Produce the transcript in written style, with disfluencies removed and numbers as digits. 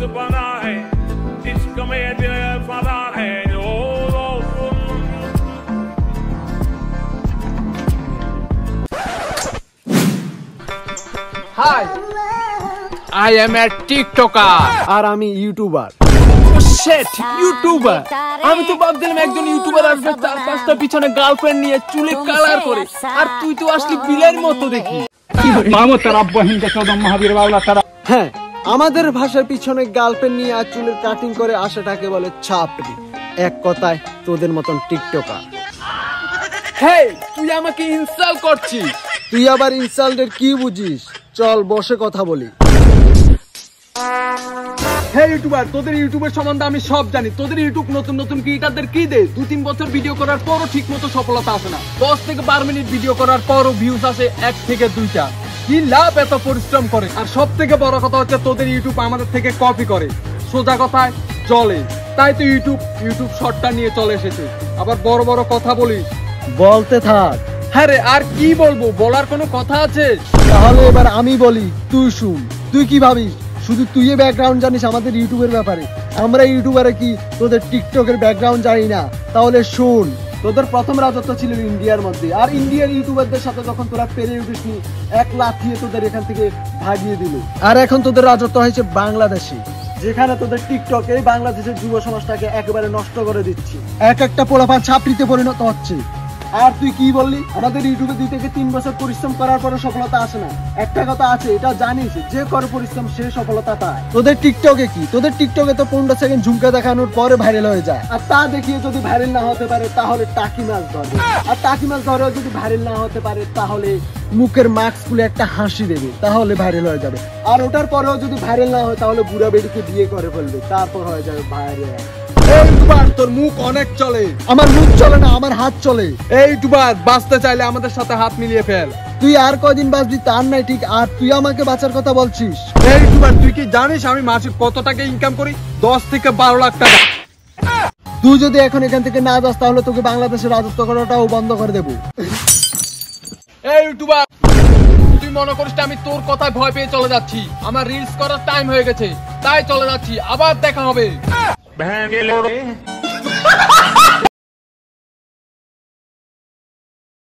बना है, इश्क में दिल फना है। Hi, I am a TikToker. আর আমি ইউটিউবার। Oh shit, YouTuber. আমি তো ভাবছিলাম একজন ইউটিউবার আসবে তার পাঁচটা পিছনে গার্লফ্রেন্ড নিয়ে চুলে কালার করে, আর তুই তো আসলি বিলের মতো দেখি। মামু তার আব্বা হিন্দা চোদম মহাবীর বাউলা তারা। হ্যাঁ, আমাদের ভাষার পিছনে গার্লফ্রেন্ড নিয়ে আর চুলের কাটিং করে আসাটাকে বলে ছাপড়ি। এক কথায় তোদের মতন টিকটকার। হেই, তুই আমাকে ইনসাল্ট করছিস। তুই আবার ইনসাল্টের কি বুঝিস? চল বসে কথা বলি। হ্যাঁ ইউটিউবার, তোদের ইউটিউবের সম্বন্ধে আমি সব জানি। তোদের ইউটিউব নতুন নতুন ক্রিয়েটারদের কি দেয়? 2-3 বছর ভিডিও করার পরও ঠিক মতো সফলতা আসে না। 10 থেকে 12 মিনিট ভিডিও করার পরও ভিউজ আসে 1 থেকে 2টা। কি লাভ এত পরিশ্রম করে? আর সব থেকে বড় কথা হচ্ছে তোদের ইউটিউব আমাদের থেকে কপি করে। সোজা কথায় চলে, তাই তো ইউটিউব শর্টটা নিয়ে চলে এসেছে। আবার বড় বড় কথা বলিস। বলতে থাক। হ্যাঁ রে, আর কি বলবো? বলার কোনো কথা আছে? তাহলে এবার আমি বলি, তুই শুন। তুই কি ভাবিস শুধু তুই ব্যাকগ্রাউন্ড জানিস আমাদের ইউটিউবের ব্যাপারে? আমরা ইউটিউবারে কি তোদের টিকটকের ব্যাকগ্রাউন্ড জানি না? তাহলে শুন, তোদের প্রথম রাজত্ব ছিল ইন্ডিয়ার মধ্যে, আর ইন্ডিয়ার ইউটিউবারদের সাথে যখন তোরা পেরে উঠিসনি, এক লাথিয়ে তোদের এখান থেকে ভাগিয়ে দিল। আর এখন তোদের রাজত্ব হয়েছে বাংলাদেশে, যেখানে তোদের টিকটক এই বাংলাদেশের যুব সমাজটাকে একেবারে নষ্ট করে দিচ্ছি। এক একটা পোলাপান ছাপড়িতে পরিণত হচ্ছে। আর তুই কি বললি? আমাদের ইউটিউবে 2 থেকে 3 বছর পরিশ্রম করার পরে সফলতা আসে না। একটা কথা আছে, এটা জানিস, যে করে পরিশ্রম সে সফলতা পায়। তোদের টিকটকে কি? তোদের টিকটকে তো 15 সেকেন্ড ঝুমকা দেখানোর পরে ভাইরাল হয়ে যায়। আর তা দেখিয়ে যদি ভাইরাল না হতে পারে তাহলে টাকি মাছ ধরবে। আর টাকি মাছ ধরেও যদি ভাইরাল না হতে পারে তাহলে মুখের মাস্ক খুলে একটা হাসি দেবে, তাহলে ভাইরাল হয়ে যাবে। আর ওটার পরেও যদি ভাইরাল না হয় তাহলে বুড়া বেডিকে বিয়ে করে ফেলবে, তারপর হয়ে যাবে ভাইরাল। এই ইউটিউবার, তোর মুখ অনেক চলে। আমার মুখ চলে না, আমার হাত চলে। এই ইউটিউবার, বাঁচতে চাইলে আমাদের সাথে হাত মিলিয়ে ফেল। তুই আর কয়দিন বাঁচবি তার নাই ঠিক, আর তুই আমাকে বাঁচার কথা বলছিস? এই ইউটিউবার, তুই কি জানিস আমি মাসে কত টাকা ইনকাম করি? 10 থেকে 12 লাখ টাকা। তুই যদি এখন এখান থেকে না যাস তাহলে তোকে বাংলাদেশের রাজত্ব করাটাও বন্ধ করে দেবো। এই ইউটিউবার, তুই মনে করিস আমি তোর কথায় ভয় পেয়ে চলে যাচ্ছি? আমার রিলস করার টাইম হয়ে গেছে, তাই চলে যাচ্ছি। আবার দেখা হবে।